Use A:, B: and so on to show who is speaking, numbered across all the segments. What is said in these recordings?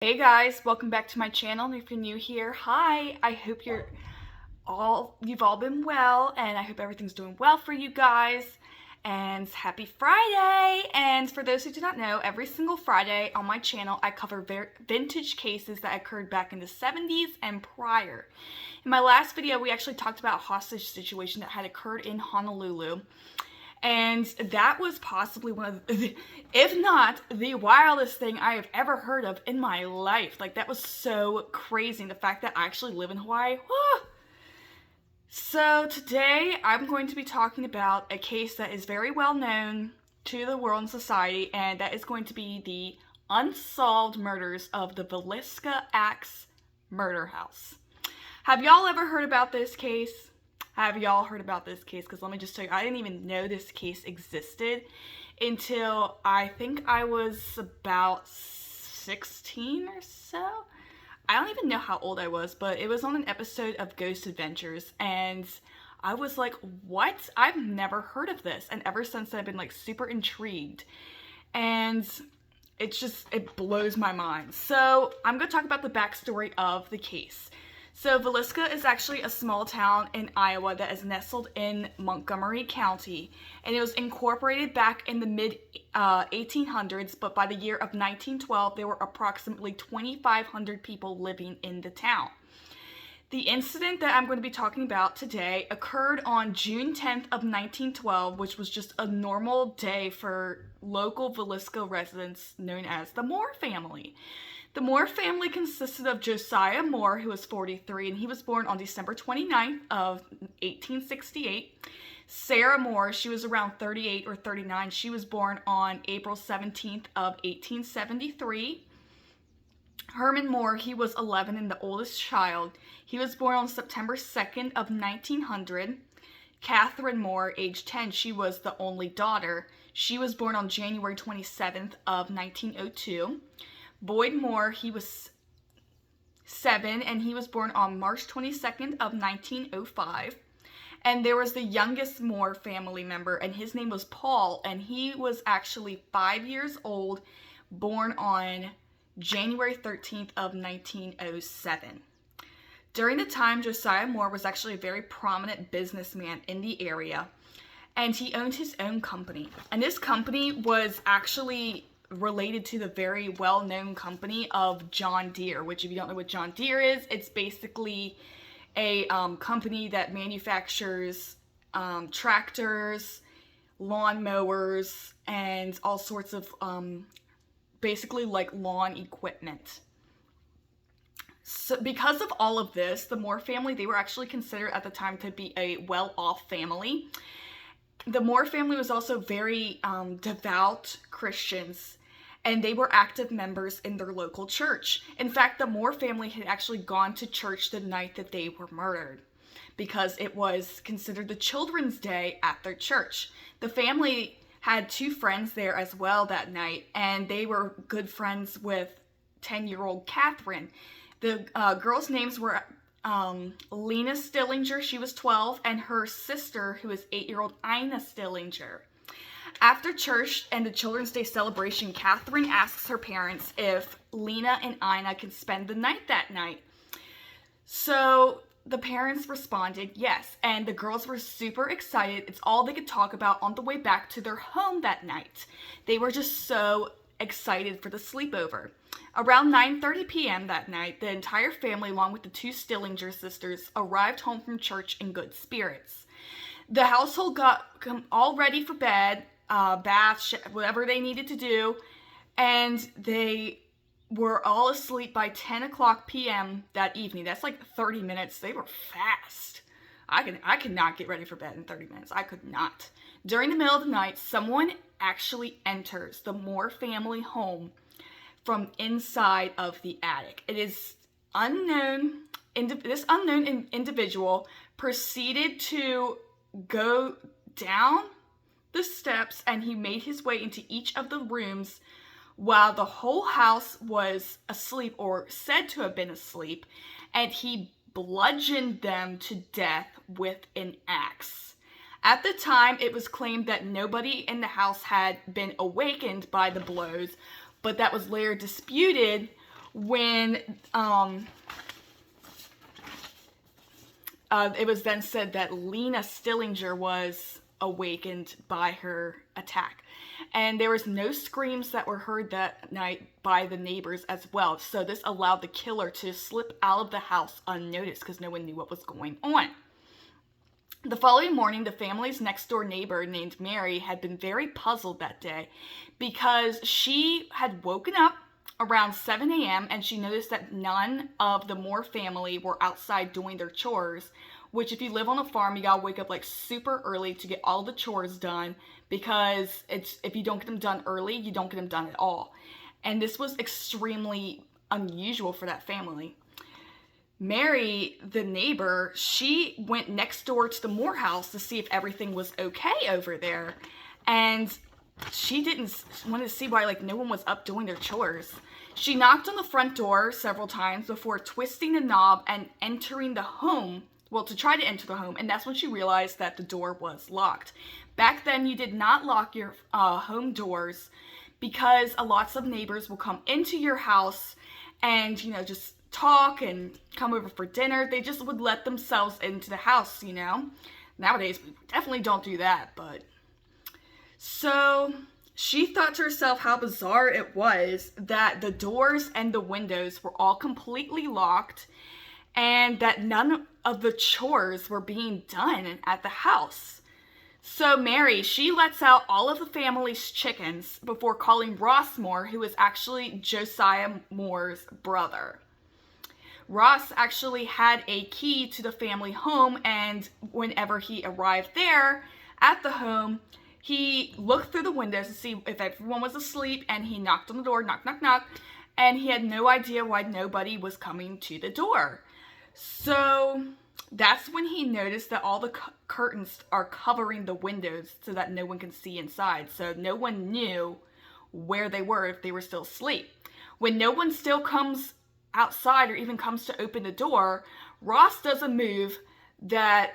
A: Hey guys, welcome back to my channel. If you're new here, hi. I hope you've all been well, and I hope everything's doing well for you guys. And happy Friday! And for those who do not know, every single Friday on my channel I cover vintage cases that occurred back in the 70s and prior. In my last video we actually talked about a hostage situation that had occurred in Honolulu. And that was possibly one of the, if not the wildest thing I have ever heard of in my life. Like, that was so crazy. And the fact that I actually live in Hawaii. So today I'm going to be talking about a case that is very well known to the world and society, and that is going to be the unsolved murders of the Villisca Axe Murder House. Have y'all ever heard about this case? Have y'all heard about this case? Because let me just tell you, I didn't even know this case existed until I think I was about 16 or so. I don't even know how old I was, but it was on an episode of Ghost Adventures, and I was like, what? I've never heard of this. And ever since then, I've been like super intrigued. And it blows my mind. So I'm going to talk about the backstory of the case. So Villisca is actually a small town in Iowa that is nestled in Montgomery County, and it was incorporated back in the mid-1800s, but by the year of 1912, there were approximately 2,500 people living in the town. The incident that I'm going to be talking about today occurred on June 10th of 1912, which was just a normal day for local Villisca residents known as the Moore family. The Moore family consisted of Josiah Moore, who was 43, and he was born on December 29th of 1868. Sarah Moore, she was around 38 or 39. She was born on April 17th of 1873. Herman Moore, he was 11 and the oldest child. He was born on September 2nd of 1900. Catherine Moore, age 10, she was the only daughter. She was born on January 27th of 1902. Boyd Moore, he was 7, and he was born on March 22nd of 1905. And there was the youngest Moore family member, and his name was Paul, and he was actually 5 years old, born on January 13th of 1907. During the time, Josiah Moore was actually a very prominent businessman in the area, and he owned his own company. And this company was actually related to the very well-known company of John Deere, which, if you don't know what John Deere is, it's basically a company that manufactures tractors, lawn mowers, and all sorts of basically like lawn equipment. So because of all of this, the Moore family, they were actually considered at the time to be a well-off family. The Moore family was also very devout Christians, and they were active members in their local church. In fact, the Moore family had actually gone to church the night that they were murdered, because it was considered the Children's Day at their church. The family had 2 friends there as well that night, and they were good friends with 10-year-old Catherine. The girls' names were Lena Stillinger, she was 12, and her sister, who was 8-year-old Ina Stillinger. After church and the Children's Day celebration, Catherine asks her parents if Lena and Ina can spend the night that night. So the parents responded yes, and the girls were super excited. It's all they could talk about on the way back to their home that night. They were just so excited for the sleepover. Around 9:30 p.m. that night, the entire family, along with the 2 Stillinger sisters, arrived home from church in good spirits. The household got all ready for bed, bath, whatever they needed to do, and they were all asleep by 10 o'clock p.m. that evening. That's like 30 minutes. They were fast. I could not get ready for bed in 30 minutes. I could not. During the middle of the night, someone actually enters the Moore family home from inside of the attic. It is unknown. This unknown individual proceeded to go down the steps, and he made his way into each of the rooms while the whole house was asleep, or said to have been asleep, and he bludgeoned them to death with an axe. At the time, it was claimed that nobody in the house had been awakened by the blows, but that was later disputed when it was then said that Lena Stillinger was awakened by her attack. And there was no screams that were heard that night by the neighbors as well. So this allowed the killer to slip out of the house unnoticed because no one knew what was going on. The following morning, the family's next door neighbor named Mary had been very puzzled that day because she had woken up around 7 a.m. and she noticed that none of the Moore family were outside doing their chores, which if you live on a farm, you gotta wake up like super early to get all the chores done, because if you don't get them done early, you don't get them done at all. And this was extremely unusual for that family. Mary, the neighbor, she went next door to the Moore house to see if everything was okay over there. And she didn't want to see why like no one was up doing their chores. She knocked on the front door several times before twisting the knob and entering the home, well, to try to enter the home, and that's when she realized that the door was locked. Back then, you did not lock your home doors because lots of neighbors will come into your house and, you know, just talk and come over for dinner. They just would let themselves into the house, you know. Nowadays, we definitely don't do that, but... So, she thought to herself how bizarre it was that the doors and the windows were all completely locked and that none of the chores were being done at the house. So Mary, she lets out all of the family's chickens before calling Ross Moore, who is actually Josiah Moore's brother. Ross actually had a key to the family home, and whenever he arrived there at the home, he looked through the windows to see if everyone was asleep, and he knocked on the door, knock, knock, knock, and he had no idea why nobody was coming to the door. So that's when he noticed that all the curtains are covering the windows so that no one can see inside. So no one knew where they were if they were still asleep. When no one still comes outside or even comes to open the door, Ross does a move that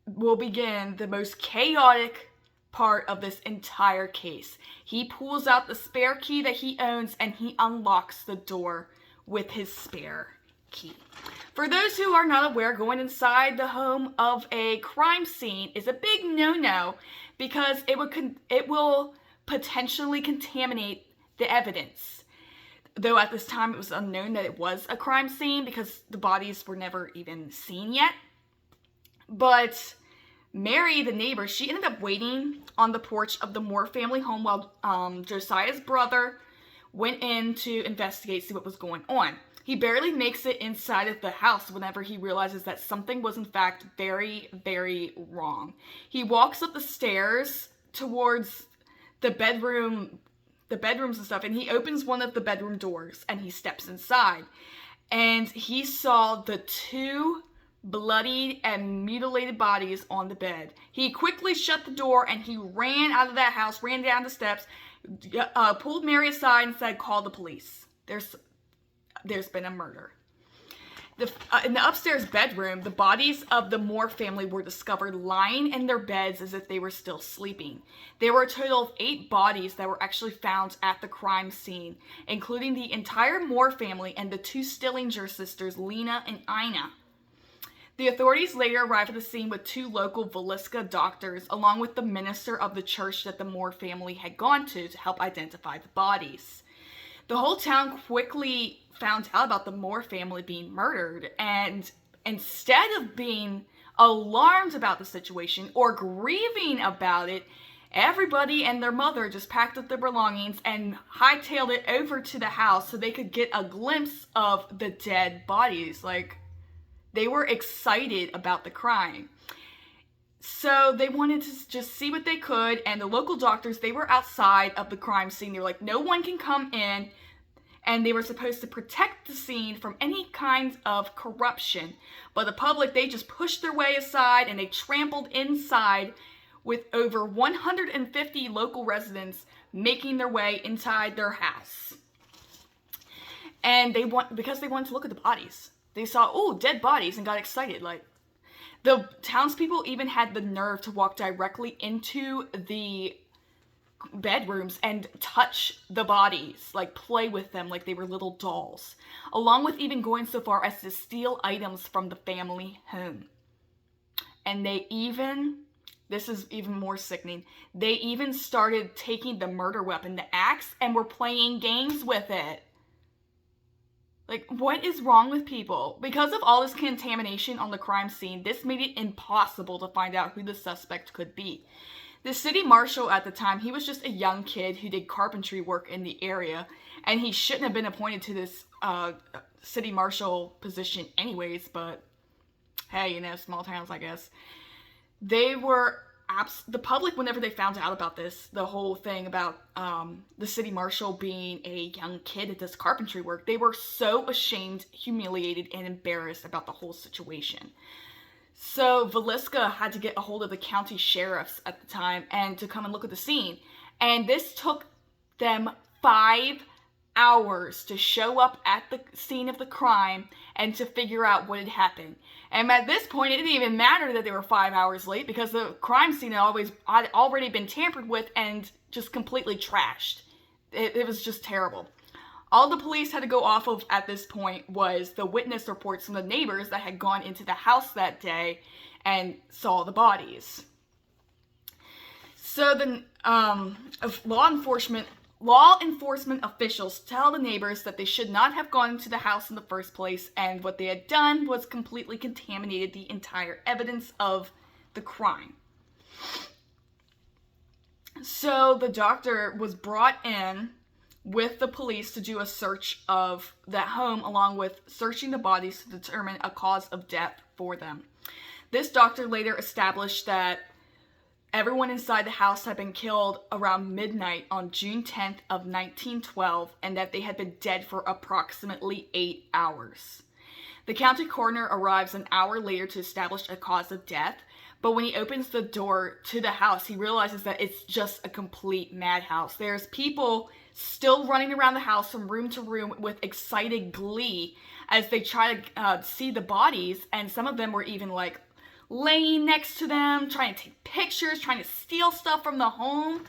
A: will begin the most chaotic part of this entire case. He pulls out the spare key that he owns and he unlocks the door with his spare key. For those who are not aware, going inside the home of a crime scene is a big no-no because it will potentially contaminate the evidence. Though at this time it was unknown that it was a crime scene because the bodies were never even seen yet. But Mary, the neighbor, she ended up waiting on the porch of the Moore family home while Josiah's brother went in to investigate, see what was going on. He barely makes it inside of the house whenever he realizes that something was in fact very, very wrong. He walks up the stairs towards the bedrooms and stuff, and he opens one of the bedroom doors and he steps inside. And he saw the two bloodied and mutilated bodies on the bed. He quickly shut the door and he ran out of that house, ran down the steps, pulled Mary aside and said, "Call the police. There's been a murder." In the upstairs bedroom, the bodies of the Moore family were discovered lying in their beds as if they were still sleeping. There were a total of 8 bodies that were actually found at the crime scene, including the entire Moore family and the 2 Stillinger sisters, Lena and Ina. The authorities later arrived at the scene with 2 local Villisca doctors, along with the minister of the church that the Moore family had gone to help identify the bodies. The whole town quickly found out about the Moore family being murdered, and instead of being alarmed about the situation or grieving about it, everybody and their mother just packed up their belongings and hightailed it over to the house so they could get a glimpse of the dead bodies. Like, they were excited about the crime. So they wanted to just see what they could, and the local doctors, they were outside of the crime scene. They were like, no one can come in, and they were supposed to protect the scene from any kind of corruption. But the public, they just pushed their way aside, and they trampled inside with over 150 local residents making their way inside their house. And because they wanted to look at the bodies. They saw, oh, dead bodies, and got excited. Like, the townspeople even had the nerve to walk directly into the bedrooms and touch the bodies, like play with them like they were little dolls, along with even going so far as to steal items from the family home. And this is even more sickening, they even started taking the murder weapon, the axe, and were playing games with it. Like, what is wrong with people? Because of all this contamination on the crime scene, this made it impossible to find out who the suspect could be. The city marshal at the time, he was just a young kid who did carpentry work in the area, and he shouldn't have been appointed to this city marshal position anyways, but hey, small towns, I guess. The public, whenever they found out about this, the whole thing about the city marshal being a young kid that does carpentry work, they were so ashamed, humiliated, and embarrassed about the whole situation. So Villisca had to get a hold of the county sheriffs at the time and to come and look at the scene. And this took them 5 hours to show up at the scene of the crime and to figure out what had happened. And at this point, it didn't even matter that they were 5 hours late because the crime scene had already been tampered with and just completely trashed. It was just terrible. All the police had to go off of at this point was the witness reports from the neighbors that had gone into the house that day and saw the bodies. So the law enforcement officials tell the neighbors that they should not have gone into the house in the first place, and what they had done was completely contaminated the entire evidence of the crime. So the doctor was brought in with the police to do a search of that home, along with searching the bodies to determine a cause of death for them. This doctor later established that everyone inside the house had been killed around midnight on June 10th of 1912, and that they had been dead for approximately 8 hours. The county coroner arrives an hour later to establish a cause of death, but when he opens the door to the house, he realizes that it's just a complete madhouse. There's people still running around the house from room to room with excited glee as they try to see the bodies, and some of them were even like laying next to them, trying to take pictures, trying to steal stuff from the home.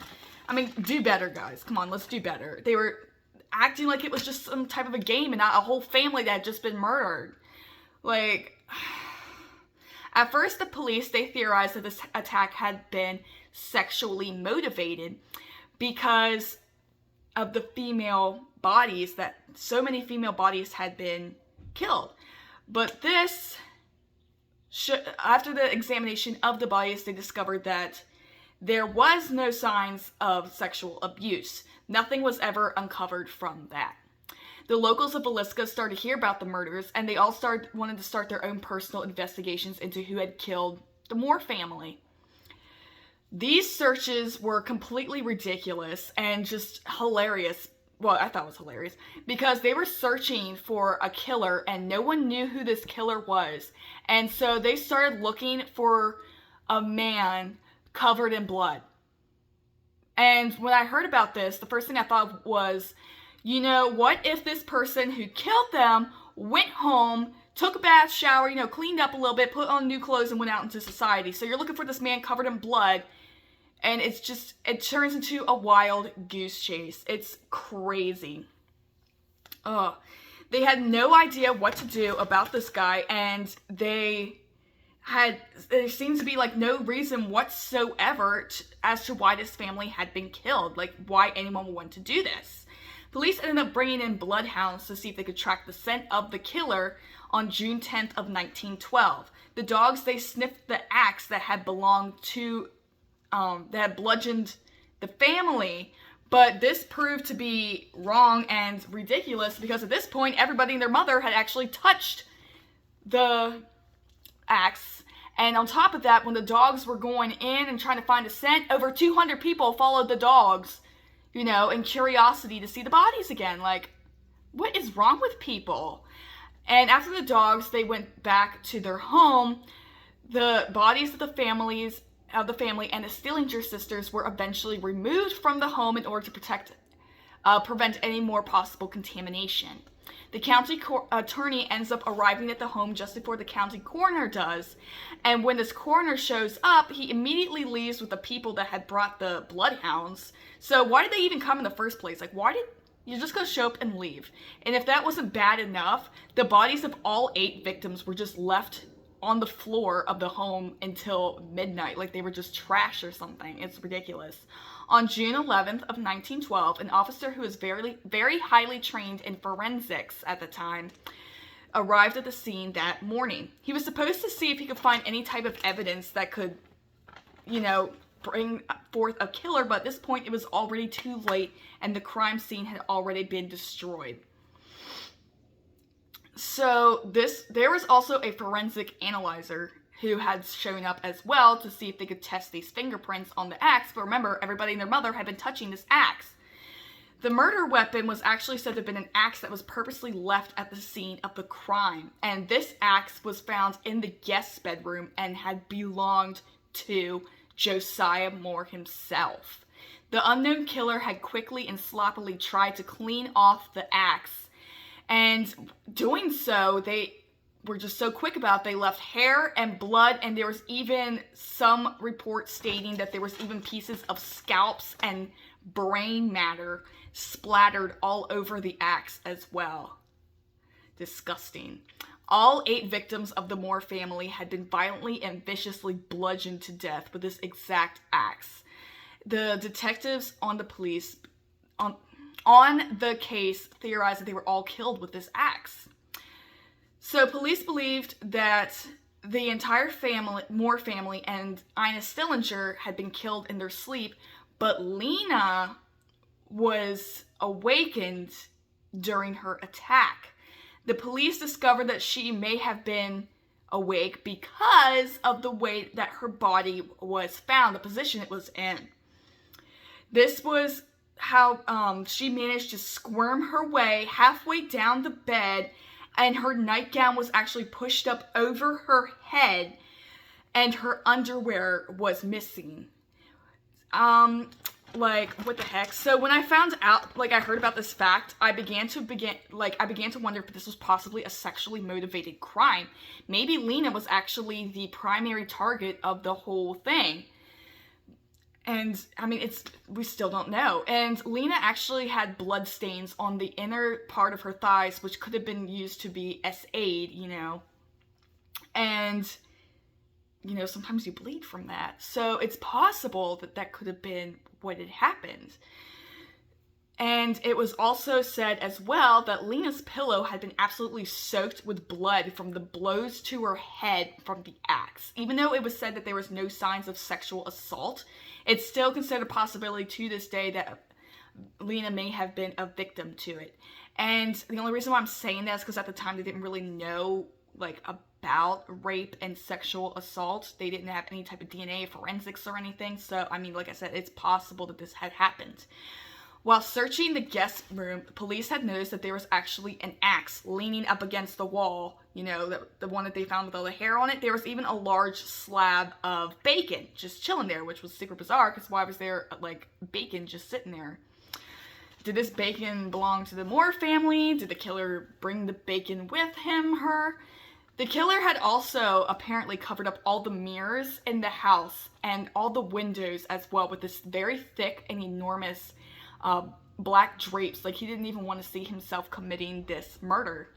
A: I mean, do better, guys. Come on, let's do better. They were acting like it was just some type of a game and not a whole family that had just been murdered. Like, at first the police, they theorized that this attack had been sexually motivated because of the female bodies, that so many female bodies had been killed. But after the examination of the bodies, they discovered that there was no signs of sexual abuse. Nothing was ever uncovered from that. The locals of Villisca started to hear about the murders, and they all wanted to start their own personal investigations into who had killed the Moore family. These searches were completely ridiculous and just hilarious. Well, I thought it was hilarious because they were searching for a killer and no one knew who this killer was. And so they started looking for a man covered in blood. And when I heard about this, the first thing I thought was, what if this person who killed them went home, took a bath, shower, cleaned up a little bit, put on new clothes, and went out into society. So you're looking for this man covered in blood, and it turns into a wild goose chase. It's crazy. They had no idea what to do about this guy, and there seems to be like no reason whatsoever as to why this family had been killed, like why anyone would want to do this. Police ended up bringing in bloodhounds to see if they could track the scent of the killer on June 10th of 1912. The dogs, they sniffed the axe that had belonged to, that had bludgeoned the family, but this proved to be wrong and ridiculous because at this point, everybody and their mother had actually touched the axe. And on top of that, when the dogs were going in and trying to find a scent, over 200 people followed the dogs, in curiosity to see the bodies again. Like, what is wrong with people? And after the dogs, they went back to their home. The bodies of the family and the Stillinger sisters were eventually removed from the home in order to prevent any more possible contamination. The county attorney ends up arriving at the home just before the county coroner does. And when this coroner shows up, he immediately leaves with the people that had brought the bloodhounds. So why did they even come in the first place? Like, why did you're just going to show up and leave? And if that wasn't bad enough, the bodies of all 8 victims were just left on the floor of the home until midnight, like they were just trash or something. It's ridiculous. On June 11th of 1912, an officer who was very, very highly trained in forensics at the time arrived at the scene that morning. He was supposed to see if he could find any type of evidence that could, bring forth a killer, but at this point it was already too late and the crime scene had already been destroyed. So there was also a forensic analyzer who had shown up as well to see if they could test these fingerprints on the axe. But remember, everybody and their mother had been touching this axe. The murder weapon was actually said to have been an axe that was purposely left at the scene of the crime. And this axe was found in the guest bedroom and had belonged to Josiah Moore himself. The unknown killer had quickly and sloppily tried to clean off the axe. And doing so, they were just so quick about it, they left hair and blood, and there was even some reports stating that there was even pieces of scalps and brain matter splattered all over the axe as well. Disgusting. All 8 victims of the Moore family had been violently and viciously bludgeoned to death with this exact axe. The detectives on the case theorized that they were all killed with this axe. So police believed that the entire Moore family and Ina Stillinger had been killed in their sleep, but Lena was awakened during her attack. The police discovered that she may have been awake because of the way that her body was found, the position it was in. This was how she managed to squirm her way halfway down the bed, and her nightgown was actually pushed up over her head, and her underwear was missing. What the heck? So when I found out, I heard about this fact, I began to wonder if this was possibly a sexually motivated crime. Maybe Lena was actually the primary target of the whole thing. And, we still don't know. And Lena actually had blood stains on the inner part of her thighs, which could have been used to be SA'd, And, sometimes you bleed from that. So it's possible that that could have been what had happened. And it was also said as well that Lena's pillow had been absolutely soaked with blood from the blows to her head from the axe. Even though it was said that there was no signs of sexual assault, it's still considered a possibility to this day that Lena may have been a victim to it. And the only reason why I'm saying that is because at the time they didn't really know about rape and sexual assault. They didn't have any type of DNA forensics or anything. So, like I said, it's possible that this had happened. While searching the guest room, police had noticed that there was actually an axe leaning up against the wall, the one that they found with all the hair on it. There was even a large slab of bacon just chilling there, which was super bizarre, because why was there, bacon just sitting there? Did this bacon belong to the Moore family? Did the killer bring the bacon with him, her? The killer had also apparently covered up all the mirrors in the house and all the windows as well with this very thick and enormous black drapes. He didn't even want to see himself committing this murder.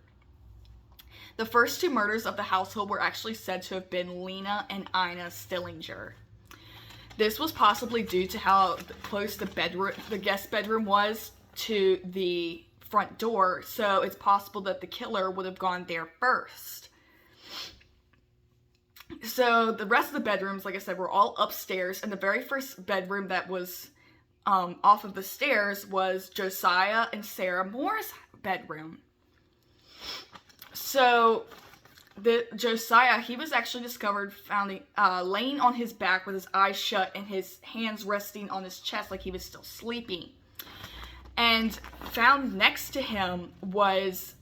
A: The first 2 murders of the household were actually said to have been Lena and Ina Stillinger. This was possibly due to how close the guest bedroom was to the front door, so it's possible that the killer would have gone there first. So the rest of the bedrooms, like I said, were all upstairs, and the very first bedroom that was off of the stairs was Josiah and Sarah Moore's bedroom. So Josiah, he was actually discovered found laying on his back with his eyes shut and his hands resting on his chest like he was still sleeping. And found next to him was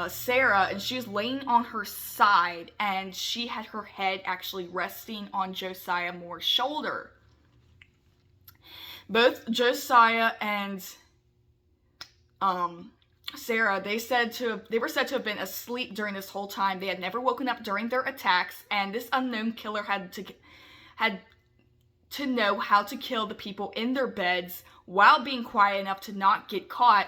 A: Sarah, and she was laying on her side, and she had her head actually resting on Josiah Moore's shoulder. Both Josiah and Sarah, they were said to have been asleep during this whole time. They had never woken up during their attacks, and this unknown killer had to know how to kill the people in their beds while being quiet enough to not get caught.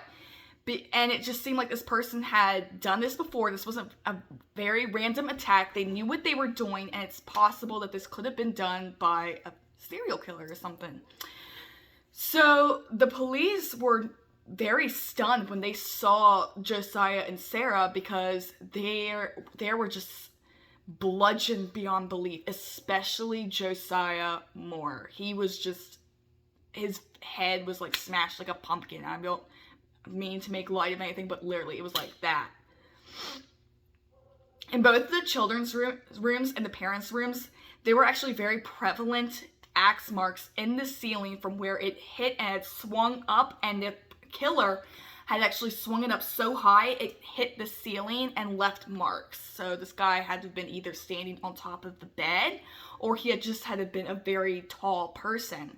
A: And it just seemed like this person had done this before. This wasn't a very random attack. They knew what they were doing, and it's possible that this could have been done by a serial killer or something. So the police were very stunned when they saw Josiah and Sarah, because they were just bludgeoned beyond belief, especially Josiah Moore. He was just, his head was like smashed like a pumpkin. I don't mean to make light of anything, but literally it was like that. In both the children's rooms and the parents' rooms, there were actually very prevalent axe marks in the ceiling from where it hit and it swung up, and the killer had actually swung it up so high it hit the ceiling and left marks. So this guy had to have been either standing on top of the bed, or he had just had to have been a very tall person.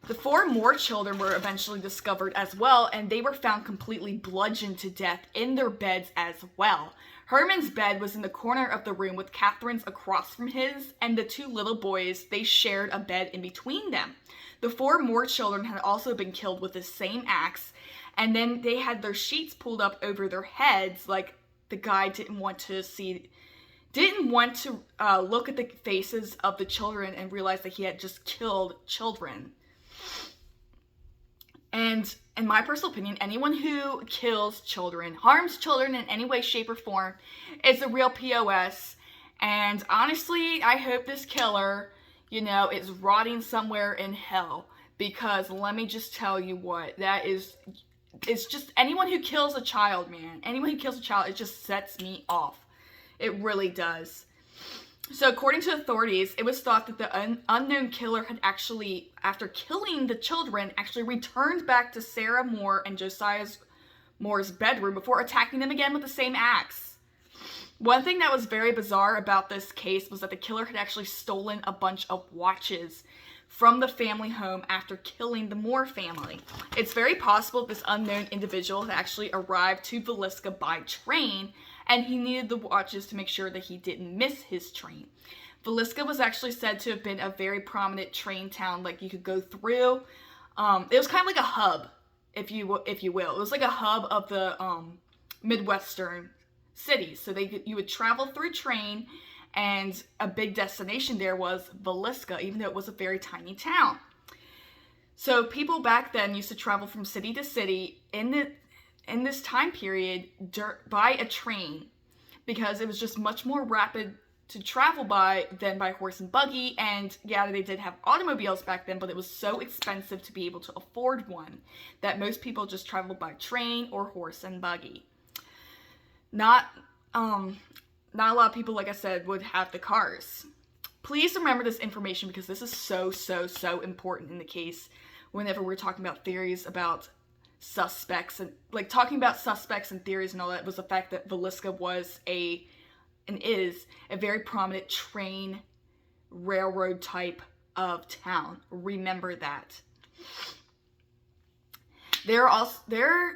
A: The 4 more children were eventually discovered as well, and they were found completely bludgeoned to death in their beds as well. Herman's bed was in the corner of the room with Catherine's across from his, and the 2 little boys, they shared a bed in between them. The 4 more children had also been killed with the same axe, and then they had their sheets pulled up over their heads, like the guy didn't want to look at the faces of the children and realize that he had just killed children. And in my personal opinion, anyone who kills children, harms children in any way, shape, or form, is a real POS. And honestly, I hope this killer, is rotting somewhere in hell. Because let me just tell you what, it's just anyone who kills a child, man. Anyone who kills a child, it just sets me off. It really does. So according to authorities, it was thought that the unknown killer had actually, after killing the children, actually returned back to Sarah Moore and Josiah Moore's bedroom before attacking them again with the same axe. One thing that was very bizarre about this case was that the killer had actually stolen a bunch of watches from the family home after killing the Moore family. It's very possible this unknown individual had actually arrived to Villisca by train, and he needed the watches to make sure that he didn't miss his train. Villisca was actually said to have been a very prominent train town, like you could go through. It was kind of like a hub, if you will. It was like a hub of the Midwestern cities. So you would travel through train, and a big destination there was Villisca, even though it was a very tiny town. So people back then used to travel from city to city in this time period by a train, because it was just much more rapid to travel by than by horse and buggy. And yeah, they did have automobiles back then, but it was so expensive to be able to afford one that most people just traveled by train or horse and buggy. Not a lot of people, like I said, would have the cars. Please remember this information, because this is so, so, so important in the case whenever we're talking about theories about suspects, and like talking about suspects and theories and all that, was the fact that Villisca was and is a very prominent train railroad type of town. Remember that. There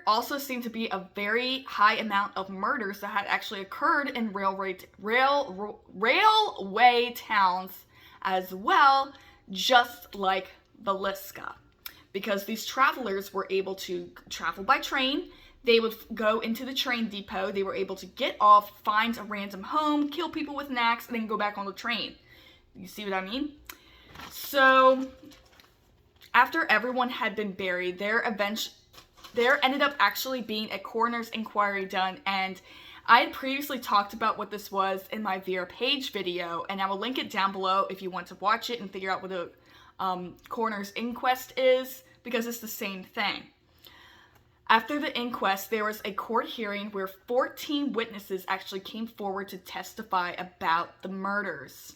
A: also seemed to be a very high amount of murders that had actually occurred in railway towns as well, just like Villisca. Because these travelers were able to travel by train. They would go into the train depot. They were able to get off, find a random home, kill people with an axe, and then go back on the train. You see what I mean? So after everyone had been buried, there ended up actually being a coroner's inquiry done, and I had previously talked about what this was in my Vera Page video, and I will link it down below if you want to watch it and figure out what a coroner's inquest is, because it's the same thing. After the inquest, there was a court hearing where 14 witnesses actually came forward to testify about the murders.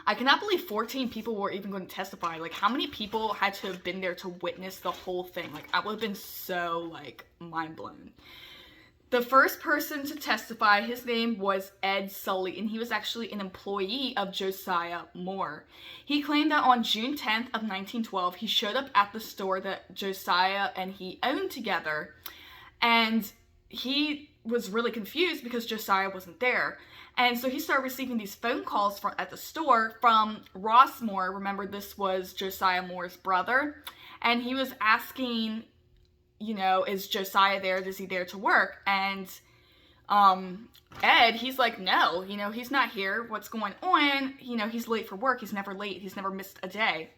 A: I cannot believe 14 people were even going to testify. Like, how many people had to have been there to witness the whole thing? Like, I would have been so, mind blown. The first person to testify, his name was Ed Sully, and he was actually an employee of Josiah Moore. He claimed that on June 10th of 1912, he showed up at the store that Josiah and he owned together, and he was really confused because Josiah wasn't there. And so he started receiving these phone calls at the store from Ross Moore. Remember, this was Josiah Moore's brother, and he was asking, is Josiah there? Is he there to work? And Ed, he's like, no, he's not here. What's going on? He's late for work. He's never late. He's never missed a day.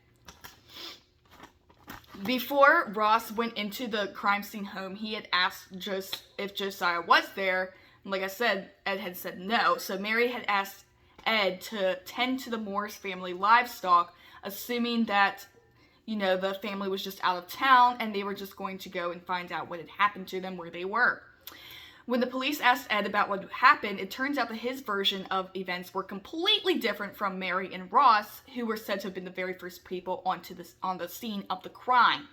A: Before Ross went into the crime scene home, he had asked if Josiah was there. And like I said, Ed had said no. So Mary had asked Ed to tend to the Moore's family livestock, assuming that the family was just out of town and they were just going to go and find out what had happened to them where they were. When the police asked Ed about what happened, it turns out that his version of events were completely different from Mary and Ross, who were said to have been the very first people on the scene of the crime.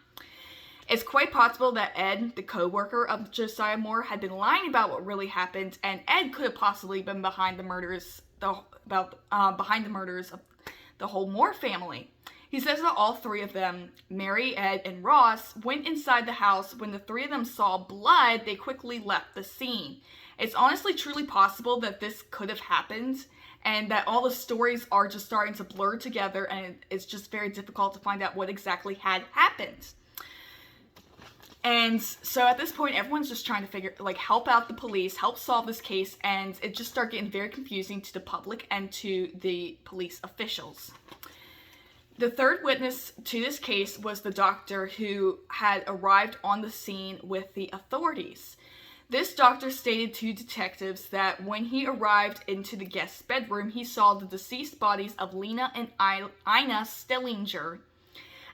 A: It's quite possible that Ed, the co-worker of Josiah Moore, had been lying about what really happened, and Ed could have possibly been behind the murders of the whole Moore family. He says that all three of them, Mary, Ed, and Ross, went inside the house. When the three of them saw blood, they quickly left the scene. It's honestly truly possible that this could have happened, and that all the stories are just starting to blur together, and it's just very difficult to find out what exactly had happened. And so at this point, everyone's just trying to help out the police, help solve this case, and it just started getting very confusing to the public and to the police officials. The third witness to this case was the doctor who had arrived on the scene with the authorities. This doctor stated to detectives that when he arrived into the guest's bedroom, he saw the deceased bodies of Lena and Ina Stillinger.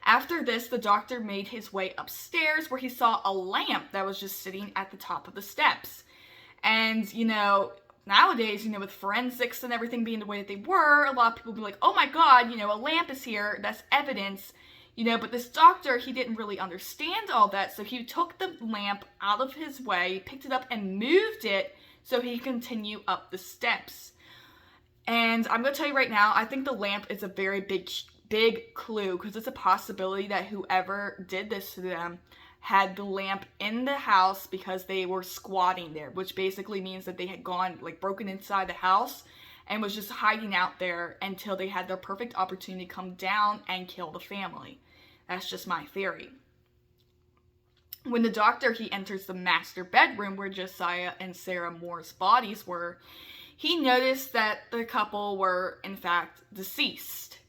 A: After this, the doctor made his way upstairs where he saw a lamp that was just sitting at the top of the steps. And, nowadays, with forensics and everything being the way that they were, a lot of people be like, oh my god, a lamp is here, that's evidence, but this doctor, he didn't really understand all that, so he took the lamp out of his way, picked it up and moved it so he could continue up the steps. And I'm going to tell you right now, I think the lamp is a very big clue, because it's a possibility that whoever did this to them had the lamp in the house because they were squatting there, which basically means that they had broken inside the house and was just hiding out there until they had their perfect opportunity to come down and kill the family. That's just my theory. When the doctor, he enters the master bedroom where Josiah and Sarah Moore's bodies were, he noticed that the couple were, in fact, deceased.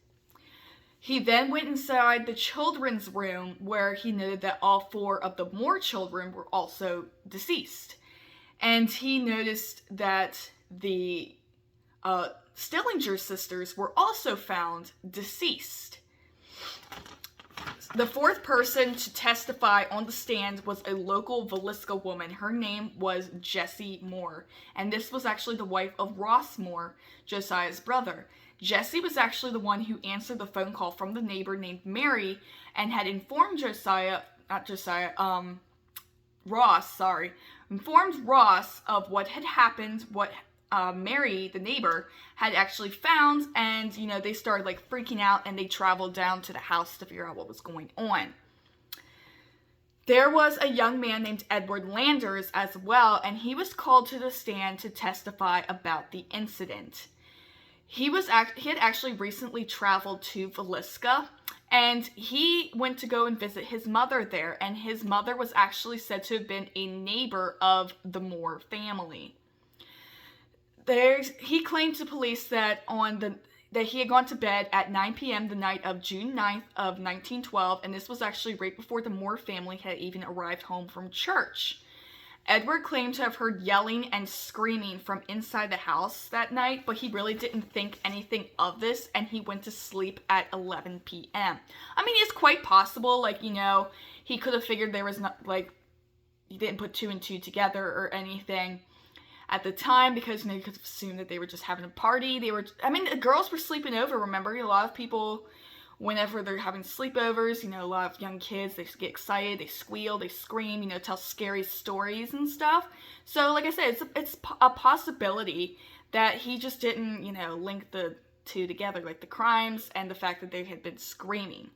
A: He then went inside the children's room where he noted that all four of the Moore children were also deceased. And he noticed that the Stillinger sisters were also found deceased. The fourth person to testify on the stand was a local Villisca woman. Her name was Jessie Moore, and this was actually the wife of Ross Moore, Josiah's brother. Jessie was actually the one who answered the phone call from the neighbor named Mary and had informed informed Ross of what had happened, what Mary, the neighbor, had actually found, and, they started, freaking out, and they traveled down to the house to figure out what was going on. There was a young man named Edward Landers as well, and he was called to the stand to testify about the incident. He had actually recently traveled to Villisca, and he went to go and visit his mother there, and his mother was actually said to have been a neighbor of the Moore family. He claimed to police that he had gone to bed at 9 p.m. the night of June 9th of 1912, and this was actually right before the Moore family had even arrived home from church. Edward claimed to have heard yelling and screaming from inside the house that night, but he really didn't think anything of this, and he went to sleep at 11 p.m. I mean, it's quite possible, he could have figured there was not, he didn't put two and two together or anything at the time, because, you could assume that they were just having a party. The girls were sleeping over, remember? A lot of people whenever they're having sleepovers, you know, a lot of young kids, they get excited, they squeal, they scream, you know, tell scary stories and stuff. So, like I said, it's a possibility that he just didn't, you know, link the two together, like the crimes and the fact that they had been screaming.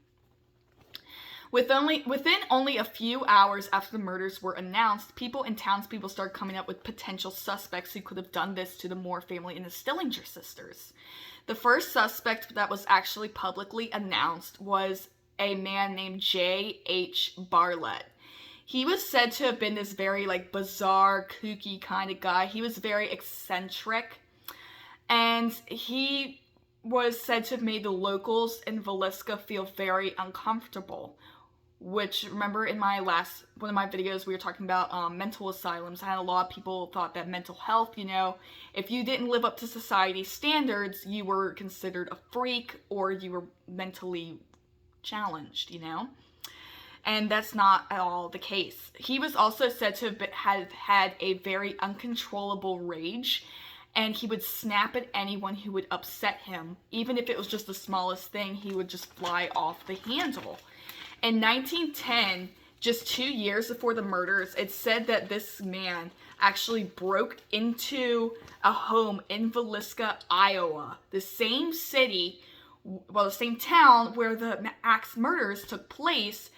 A: Within only a few hours after the murders were announced, people and townspeople started coming up with potential suspects who could have done this to the Moore family and the Stillinger sisters. The first suspect that was actually publicly announced was a man named J.H. Bartlett. He was said to have been this very, like, bizarre, kooky kind of guy. He was very eccentric, and he was said to have made the locals in Villisca feel very uncomfortable. Which, remember in one of my videos, we were talking about mental asylums. I had a lot of people thought that mental health, you know, if you didn't live up to society's standards, you were considered a freak or you were mentally challenged, you know? And that's not at all the case. He was also said to have had a very uncontrollable rage, and he would snap at anyone who would upset him. Even if it was just the smallest thing, he would just fly off the handle. In 1910, just 2 years before the murders, it's said that this man actually broke into a home in Villisca, Iowa, the same city, well, the same town where the Axe murders took place,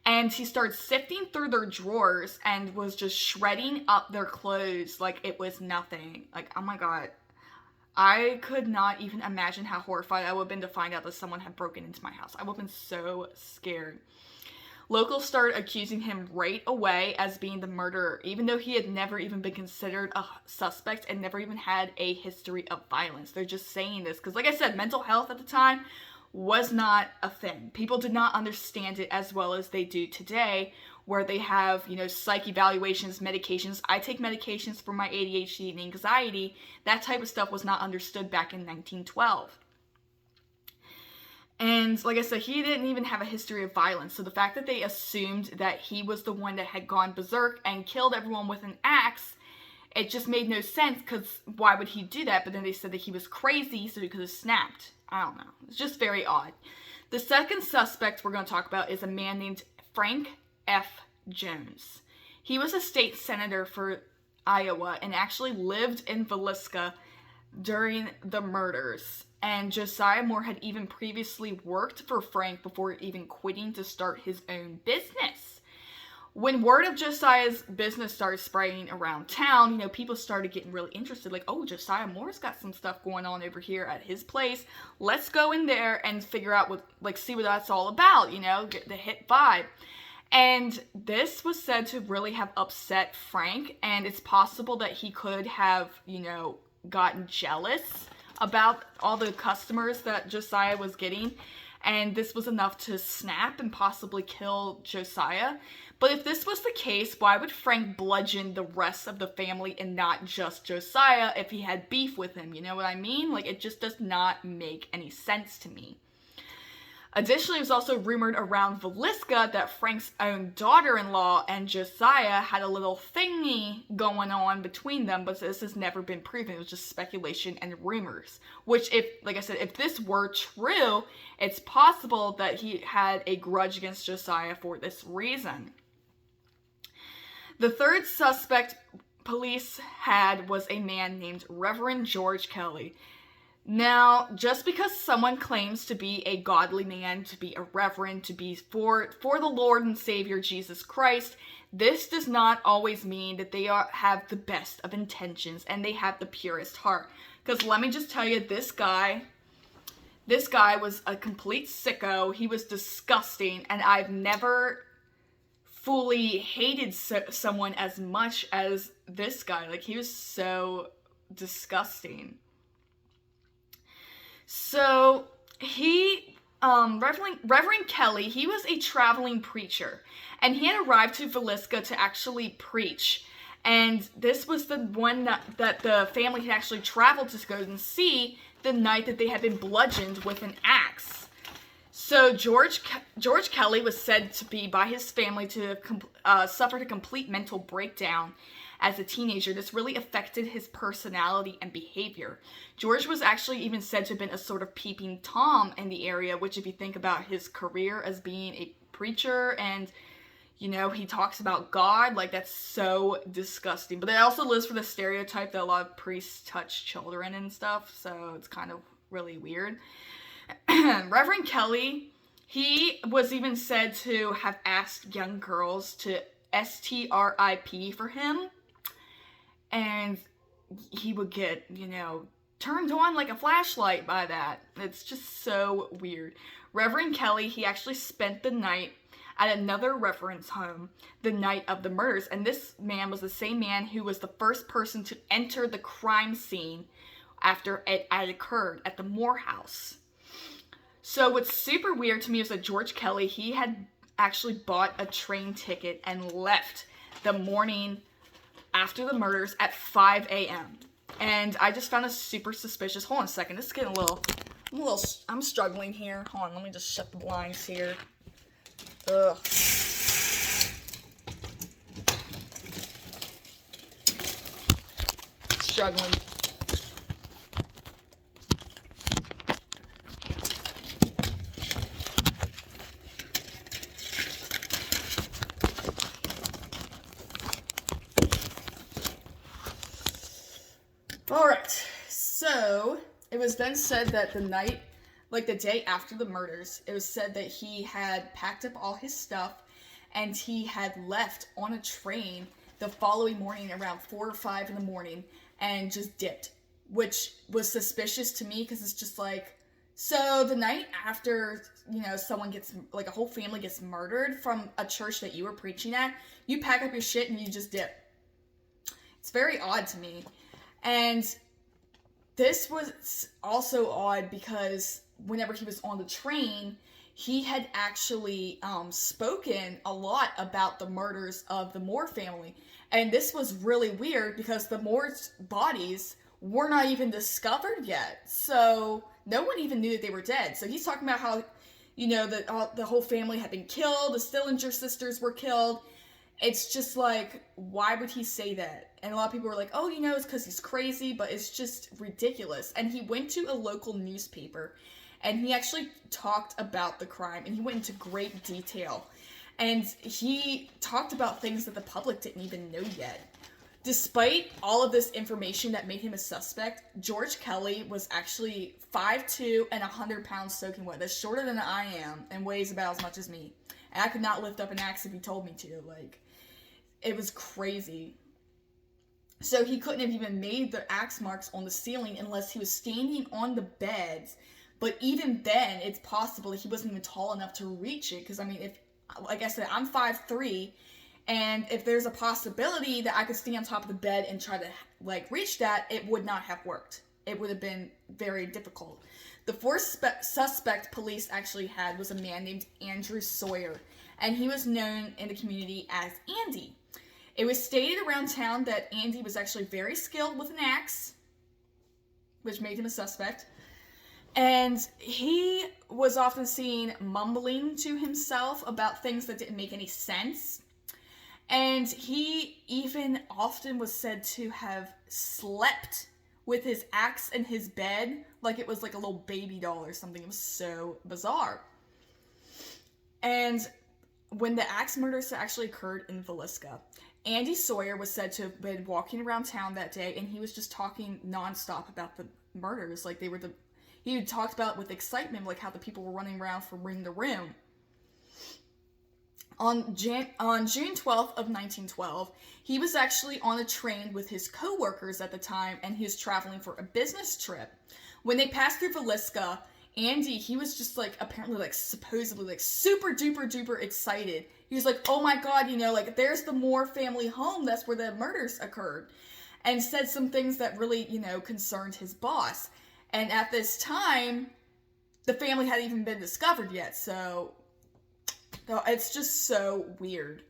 A: and he started sifting through their drawers and was just shredding up their clothes like it was nothing. Like, oh my god. I could not even imagine how horrified I would have been to find out that someone had broken into my house. I would have been so scared. Locals started accusing him right away as being the murderer, even though he had never even been considered a suspect and never even had a history of violence. They're just saying this because, like I said, mental health at the time was not a thing. People did not understand it as well as they do today, where they have, you know, psych evaluations, medications. I take medications for my ADHD and anxiety. That type of stuff was not understood back in 1912. And like I said, he didn't even have a history of violence. So the fact that they assumed that he was the one that had gone berserk and killed everyone with an axe, it just made no sense, because why would he do that? But then they said that he was crazy, so he could have snapped. I don't know. It's just very odd. The second suspect we're going to talk about is a man named Frank F. Jones. He was a state senator for Iowa and actually lived in Villisca during the murders. And Josiah Moore had even previously worked for Frank before even quitting to start his own business. When word of Josiah's business started spreading around town, you know, people started getting really interested. Like, oh, Josiah Moore's got some stuff going on over here at his place. Let's go in there and figure out what, like, see what that's all about, you know, get the hit vibe. And this was said to really have upset Frank, and it's possible that he could have, you know, gotten jealous about all the customers that Josiah was getting, and this was enough to snap and possibly kill Josiah. But if this was the case, why would Frank bludgeon the rest of the family and not just Josiah if he had beef with him? You know what I mean? Like, it just does not make any sense to me. Additionally, it was also rumored around Villisca that Frank's own daughter-in-law and Josiah had a little thingy going on between them, but this has never been proven. It was just speculation and rumors. Which, if, like I said, if this were true, it's possible that he had a grudge against Josiah for this reason. The third suspect police had was a man named Reverend George Kelly. Now, just because someone claims to be a godly man, to be a reverend, to be for the Lord and Savior Jesus Christ, this does not always mean that they have the best of intentions and they have the purest heart. Because let me just tell you, this guy was a complete sicko. He was disgusting, and I've never fully hated someone as much as this guy. Like, he was so disgusting. So, Reverend Kelly, he was a traveling preacher, and he had arrived to Villisca to actually preach, and this was the one that the family had actually traveled to go and see the night that they had been bludgeoned with an axe. So, George Kelly was said to be, by his family, to suffered a complete mental breakdown, as a teenager, this really affected his personality and behavior. George was actually even said to have been a sort of peeping Tom in the area, which if you think about his career as being a preacher and, you know, he talks about God, like, that's so disgusting. But it also lives for the stereotype that a lot of priests touch children and stuff, so it's kind of really weird. Reverend Kelly, he was even said to have asked young girls to STRIP for him, and he would get, you know, turned on like a flashlight by that. It's just so weird. Reverend Kelly, he actually spent the night at another reference home the night of the murders, and this man was the same man who was the first person to enter the crime scene after it had occurred at the Moore house. So what's super weird to me is that George Kelly, he had actually bought a train ticket and left the morning after the murders at 5 a.m. And I just found it super suspicious. Hold on a second, this is getting I'm struggling here. Hold on, let me just shut the blinds here. Ugh. Struggling. Alright, so it was then said that the night, like the day after the murders, it was said that he had packed up all his stuff and he had left on a train the following morning around 4 or 5 in the morning and just dipped, which was suspicious to me because it's just like, so the night after, you know, someone gets, like a whole family gets murdered from a church that you were preaching at, you pack up your shit and you just dip. It's very odd to me. And this was also odd because whenever he was on the train, he had actually spoken a lot about the murders of the Moore family. And this was really weird because the Moore's bodies were not even discovered yet. So no one even knew that they were dead. So he's talking about how, you know, the whole family had been killed, the Stillinger sisters were killed. It's just like, why would he say that? And a lot of people were like, oh, you know, it's because he's crazy, but it's just ridiculous. And he went to a local newspaper, and he actually talked about the crime, and he went into great detail. And he talked about things that the public didn't even know yet. Despite all of this information that made him a suspect, George Kelly was actually 5'2" and 100 pounds soaking wet. That's shorter than I am and weighs about as much as me. And I could not lift up an axe if he told me to. Like, it was crazy. So he couldn't have even made the axe marks on the ceiling unless he was standing on the beds. But even then, it's possible that he wasn't even tall enough to reach it. Because, I mean, if, like I said, I'm 5'3", and if there's a possibility that I could stand on top of the bed and try to, like, reach that, it would not have worked. It would have been very difficult. The fourth suspect police actually had was a man named Andrew Sawyer, and he was known in the community as Andy. It was stated around town that Andy was actually very skilled with an axe, which made him a suspect. And he was often seen mumbling to himself about things that didn't make any sense. And he even often was said to have slept with his axe in his bed like it was like a little baby doll or something. It was so bizarre. And when the axe murders actually occurred in Villisca, Andy Sawyer was said to have been walking around town that day, and he was just talking nonstop about the murders. Like, they were he talked about with excitement, like how the people were running around from room to room. On June 12th of 1912, he was actually on a train with his co-workers at the time, and he was traveling for a business trip. When they passed through Villisca, Andy, he was just like, apparently like supposedly like super duper duper excited. He was like, oh my god, you know, like there's the Moore family home, that's where the murders occurred. And said some things that really, you know, concerned his boss. And at this time, the family hadn't even been discovered yet, so it's just so weird.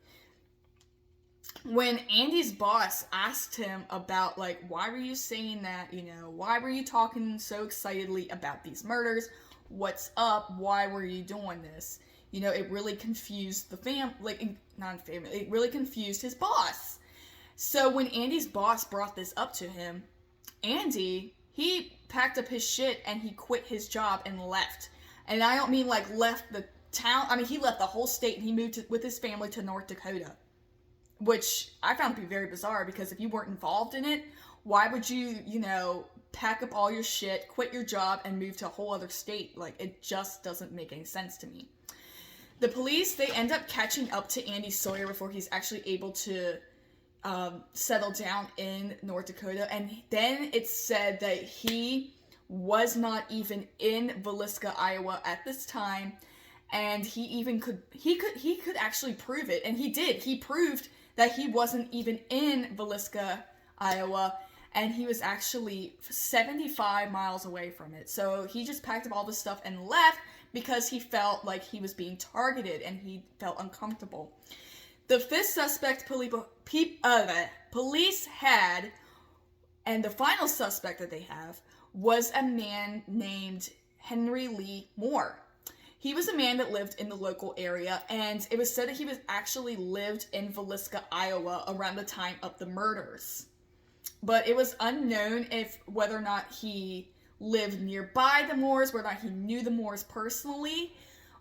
A: When Andy's boss asked him about, like, why were you saying that, you know, why were you talking so excitedly about these murders? What's up? Why were you doing this? You know, it really confused the it really confused his boss. So when Andy's boss brought this up to him, Andy, he packed up his shit and he quit his job and left. And I don't mean like left the town. I mean, he left the whole state and he moved with his family to North Dakota. Which I found to be very bizarre, because if you weren't involved in it, why would you, pack up all your shit, quit your job, and move to a whole other state? Like, it just doesn't make any sense to me. The police, they end up catching up to Andy Sawyer before he's actually able to settle down in North Dakota. And then it's said that he was not even in Villisca, Iowa at this time. And he could actually prove it. And he did. He proved that he wasn't even in Villisca, Iowa, and he was actually 75 miles away from it. So he just packed up all this stuff and left because he felt like he was being targeted and he felt uncomfortable. The fifth suspect police had, and the final suspect that they have, was a man named Henry Lee Moore. He was a man that lived in the local area, and it was said that he was actually lived in Villisca, Iowa around the time of the murders. But it was unknown whether or not he lived nearby the Moores, whether or not he knew the Moores personally,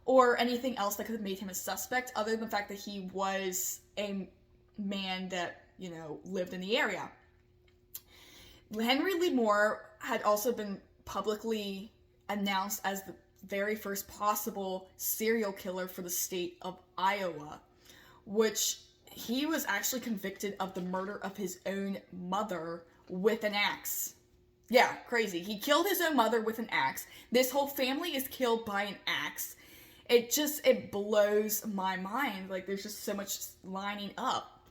A: or anything else that could have made him a suspect, other than the fact that he was a man that, lived in the area. Henry Lee Moore had also been publicly announced as the very first possible serial killer for the state of Iowa, which he was actually convicted of the murder of his own mother with an axe. Yeah, crazy. He killed his own mother with an axe. This whole family is killed by an axe. It blows my mind. Like, there's just so much lining up.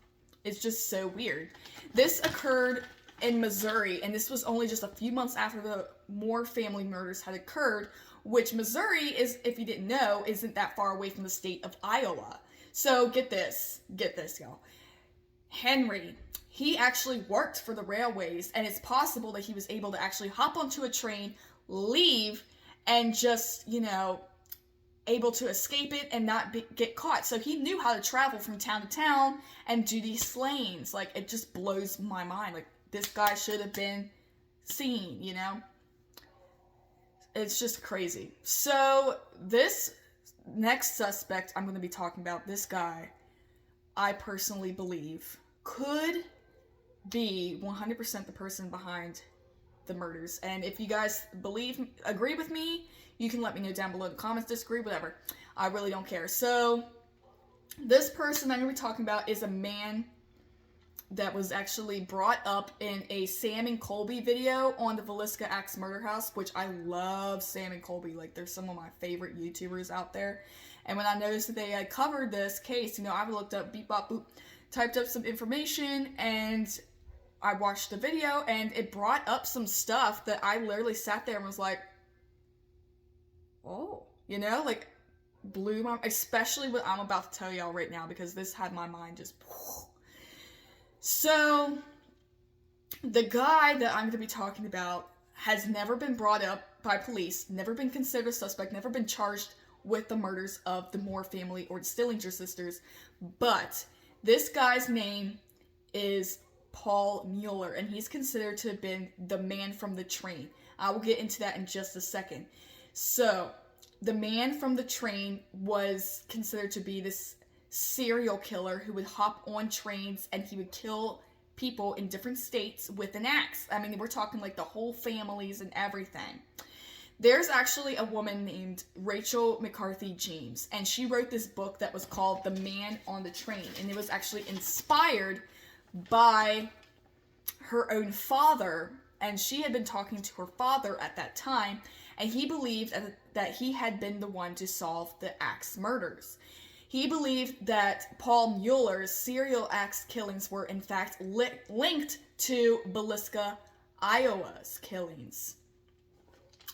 A: It's just so weird. This occurred in Missouri, and this was only just a few months after the Moore family murders had occurred, which Missouri is, if you didn't know, isn't that far away from the state of Iowa. So get this, y'all. Henry, he actually worked for the railways, and it's possible that he was able to actually hop onto a train, leave, and just, able to escape it and not get caught. So he knew how to travel from town to town and do these slayings. Like, it just blows my mind. Like, this guy should have been seen, It's just crazy. So this next suspect I'm going to be talking about, this guy, I personally believe could be 100% the person behind the murders. And if you guys agree with me, you can let me know down below in the comments, disagree, whatever. I really don't care. So this person I'm going to be talking about is a man that was actually brought up in a Sam and Colby video on the Villisca Axe Murder House, which I love Sam and Colby. Like, they're some of my favorite YouTubers out there. And when I noticed that they had covered this case, I looked up, beep, bop, boop, typed up some information, and I watched the video, and it brought up some stuff that I literally sat there and was like, oh, blew my, especially what I'm about to tell y'all right now, because this had my mind just, So, the guy that I'm going to be talking about has never been brought up by police, never been considered a suspect, never been charged with the murders of the Moore family or the Stillinger sisters, but this guy's name is Paul Mueller, and he's considered to have been the man from the train. I will get into that in just a second. So, the man from the train was considered to be this serial killer who would hop on trains and he would kill people in different states with an axe. I mean, we're talking like the whole families and everything. There's actually a woman named Rachel McCarthy James, and she wrote this book that was called The Man on the Train, and it was actually inspired by her own father, and she had been talking to her father at that time, and he believed that he had been the one to solve the axe murders. He believed that Paul Mueller's serial axe killings were in fact linked to Villisca, Iowa's killings.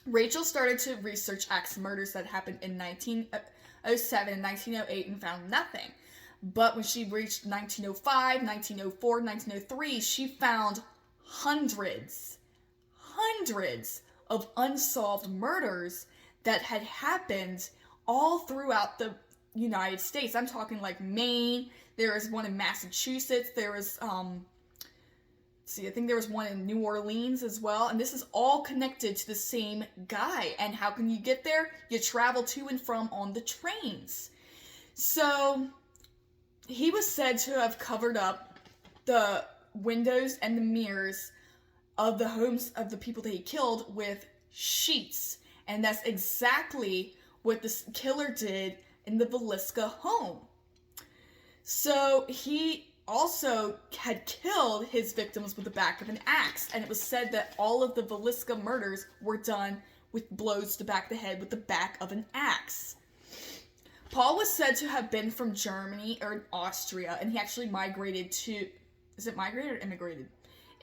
A: Rachel started to research axe murders that happened in 1907 and 1908 and found nothing. But when she reached 1905, 1904, 1903, she found hundreds of unsolved murders that had happened all throughout the United States. I'm talking like Maine. There was one in Massachusetts. There was see, I think there was one in New Orleans as well, and this is all connected to the same guy. And how can you get there? You travel to and from on the trains. So he was said to have covered up the windows and the mirrors of the homes of the people that he killed with sheets. And that's exactly what this killer did in the Villisca home. So he also had killed his victims with the back of an axe, and it was said that all of the Villisca murders were done with blows to the back of the head with the back of an axe. Paul was said to have been from Germany or Austria, and he actually migrated to, is it migrated or immigrated?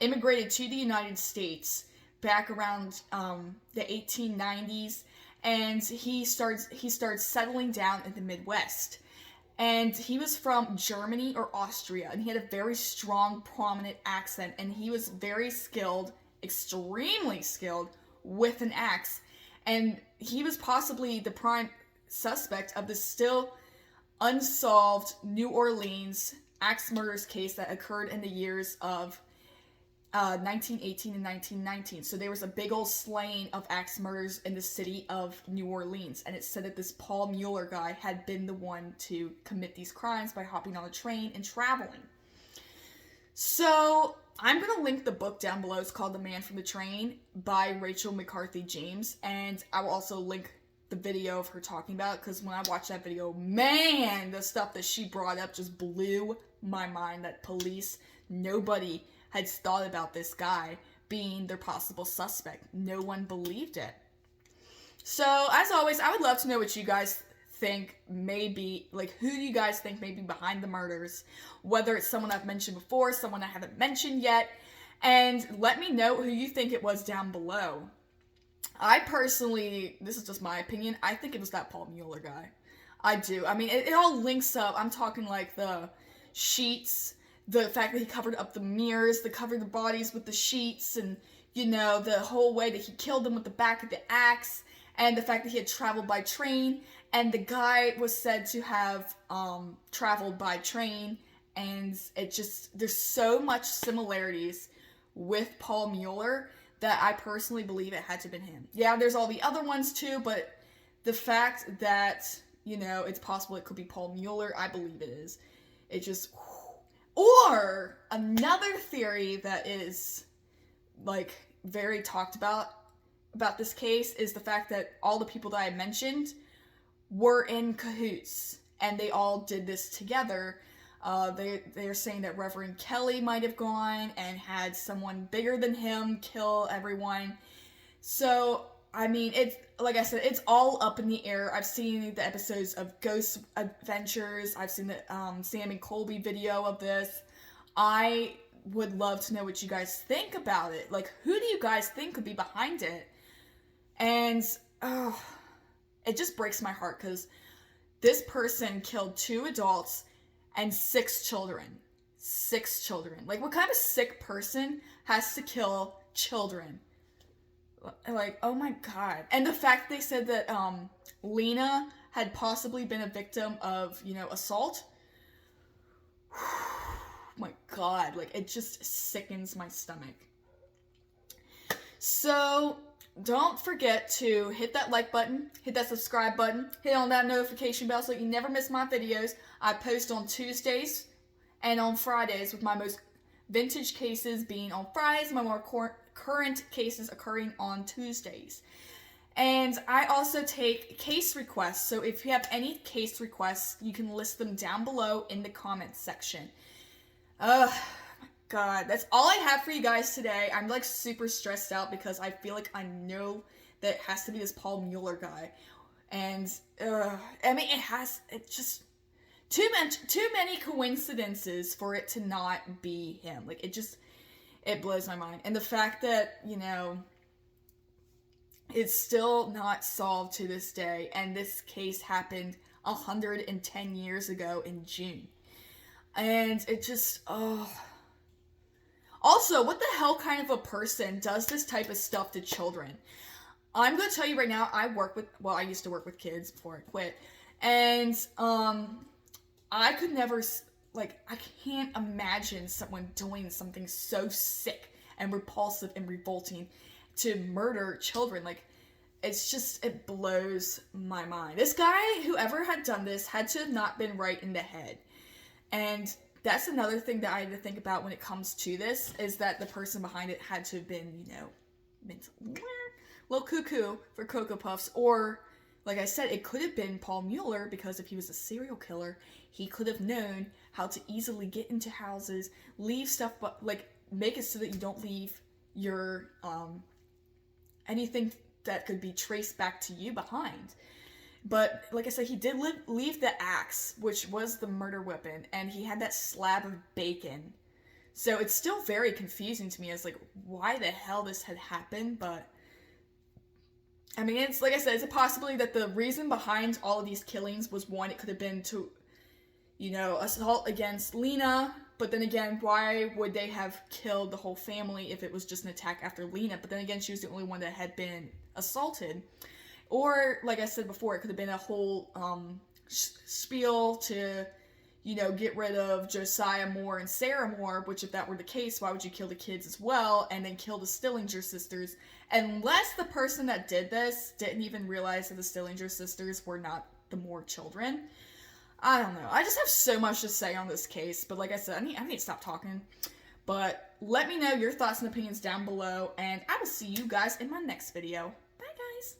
A: Immigrated to the United States back around the 1890s, and he started settling down in the Midwest. And he was from Germany or Austria, and he had a very strong, prominent accent, and he was very skilled, extremely skilled, with an axe. And he was possibly the prime suspect of the still unsolved New Orleans axe murders case that occurred in the years of 1918 and 1919. So there was a big old slaying of axe murders in the city of New Orleans, and it said that this Paul Mueller guy had been the one to commit these crimes by hopping on a train and traveling. So I'm going to link the book down below. It's called The Man from the Train by Rachel McCarthy James, and I will also link the video of her talking about it, because when I watched that video, man, the stuff that she brought up just blew my mind. That police, nobody had thought about this guy being their possible suspect. No one believed it. So, as always, I would love to know what you guys think may be, like, who do you guys think may be behind the murders? Whether it's someone I've mentioned before, someone I haven't mentioned yet, and let me know who you think it was down below. I personally, this is just my opinion, I think it was that Paul Mueller guy. I do. I mean, it all links up. I'm talking like the sheets, the fact that he covered up the mirrors, covered the bodies with the sheets, and, you know, the whole way that he killed them with the back of the axe, and the fact that he had traveled by train, and the guy was said to have traveled by train, and it just, there's so much similarities with Paul Mueller that I personally believe it had to have been him. Yeah, there's all the other ones too, but the fact that, you know, it's possible it could be Paul Mueller, I believe it is. It just... Or another theory that is, like, very talked about this case is the fact that all the people that I mentioned were in cahoots, and they all did this together. They're saying that Reverend Kelly might have gone and had someone bigger than him kill everyone. So, I mean, it's, like I said, it's all up in the air. I've seen the episodes of Ghost Adventures. I've seen the Sam and Colby video of this. I would love to know what you guys think about it. Like, who do you guys think could be behind it? And, it just breaks my heart, because this person killed 2 adults and 6 children. 6 children. Like, what kind of sick person has to kill children? Like, oh my god. And the fact they said that Lena had possibly been a victim of, you know, assault. My god, like, it just sickens my stomach. So, don't forget to hit that like button, hit that subscribe button, hit on that notification bell so you never miss my videos. I post on Tuesdays and on Fridays, with my most vintage cases being on Fridays, my more current cases occurring on Tuesdays. And I also take case requests, so if you have any case requests, you can list them down below in the comments section. My god, that's all I have for you guys today. I'm, like, super stressed out because I feel like I know that it has to be this Paul Mueller guy. And, I mean, it's just too many coincidences for it to not be him. Like, it blows my mind. And the fact that, you know, it's still not solved to this day, and this case happened 110 years ago in June. And it just, Also, what the hell kind of a person does this type of stuff to children? I'm going to tell you right now, I used to work with kids before I quit, and, I could never, like, I can't imagine someone doing something so sick and repulsive and revolting to murder children. Like, it's just, it blows my mind. This guy, whoever had done this, had to have not been right in the head. And that's another thing that I had to think about when it comes to this, is that the person behind it had to have been, you know, mentally a little cuckoo for Cocoa Puffs. Or, like I said, it could have been Paul Mueller, because if he was a serial killer, he could have known how to easily get into houses, leave stuff, but like make it so that you don't leave your anything that could be traced back to you behind. But like I said, he did leave the axe, which was the murder weapon, and he had that slab of bacon. So it's still very confusing to me as like why the hell this had happened. But I mean, it's like I said, it's a possibility that the reason behind all of these killings was, one, it could have been to, you know, assault against Lena. But then again, why would they have killed the whole family if it was just an attack after Lena? But then again, she was the only one that had been assaulted. Or, like I said before, it could have been a whole spiel to, you know, get rid of Josiah Moore and Sarah Moore, which if that were the case, why would you kill the kids as well and then kill the Stillinger sisters? Unless the person that did this didn't even realize that the Stillinger sisters were not the Moore children. I don't know. I just have so much to say on this case, but like I said, I need to stop talking. But let me know your thoughts and opinions down below, and I will see you guys in my next video. Bye, guys!